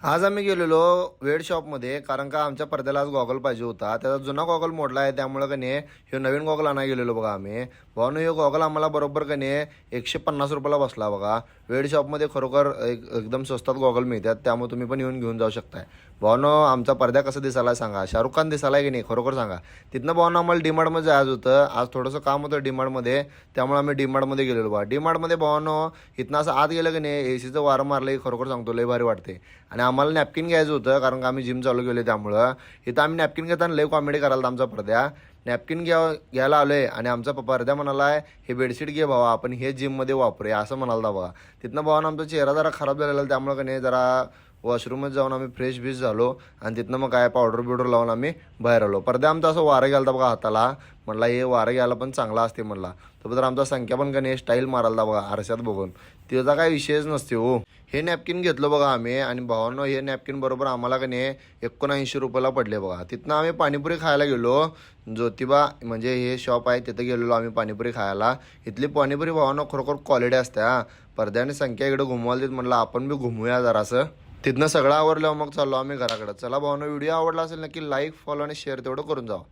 आज आम्ही गेलेलो वेड शॉपमध्ये, कारण का आमच्या पडद्याला आज गॉगल पाहिजे होता. त्याचा जुना गॉगल मोडला आहे, त्यामुळे का नाही हे नवीन गॉगल आणायला गेलेलो बघा आम्ही. भावानं हे गॉगल आम्हाला बरोबर का नाही 150 रुपयाला बसला बघा. वेड शॉपमध्ये खरोखर एकदम स्वस्तात गॉगल मिळतात, त्यामुळे तुम्ही पण येऊन घेऊन जाऊ शकताय. भावानं आमचा पडद्या कसं दिसायला सांगा, शाहरुख खान दिसायला की नाही खरोखर सांगा. तिथनं भावानं आम्हाला डीमार्टमध्ये जायचं होतं. आज थोडंसं काम होतं डीमार्टमध्ये, त्यामुळे आम्ही डीमार्टमध्ये गेलेलो बघा. डीमार्टमध्ये भावानं इथनं असं आत गेलं की नाही एसीचं वारं मारलं खरोखर सांगतो लय भारी वाटते. आणि आम्हाला नॅपकिन घ्यायचं होतं, कारण का आम्ही जिम चालू केले त्यामुळं. इथं आम्ही नॅपकिन घेताना लय कॉमेडी करायला आमचा पडद्या. नॅपकिन घ्यायला आलो आहे आणि आमचा पडद्या म्हणाला आहे हे बेडशीट घे भावा, आपण हे जिममध्ये वापरूया असं म्हणाला बघा. तिथनं भावानं आमचा चेहरा जरा खराब झालेला, त्यामुळे का नाही जरा वॉशरूममध्ये जाऊन आम्ही फ्रेश बीश झालो आणि तिथनं मग काय पावडर बिवडर लावून आम्ही बाहेर आलो. पडद्या आमचा असं वारं घ्यायला बघा हाताला. म्हणला हे वारं घ्यायला पण चांगला असते म्हणला. तर आमचा संख्या पण का नाही स्टाईल मारायला बघा आरशात बघून. त्याचा काय विषयच नसते हो. हे नॅपकिन घेतलं बघा आम्ही आणि भावानं हे नॅपकिन बरोबर आम्हाला का नाही 79 रुपयाला पडले बघा. तिथनं आम्ही पाणीपुरी खायला गेलो. ज्योतिबा म्हणजे हे शॉप आहे तिथं गेलेलो आम्ही पाणीपुरी खायला. इथली पाणीपुरी भावानं खरोखर क्वालिटी असते हा. पडद्याने संख्या इकडे घुमवायला देत, म्हणलं आपण बी घुमूया जरासं. तिथनं सगळं आवरलं मग चाललो आम्ही घराकडे. चला भावानं व्हिडिओ आवडला असेल नक्की लाईक फॉलो आणि शेअर तेवढं करून जावा.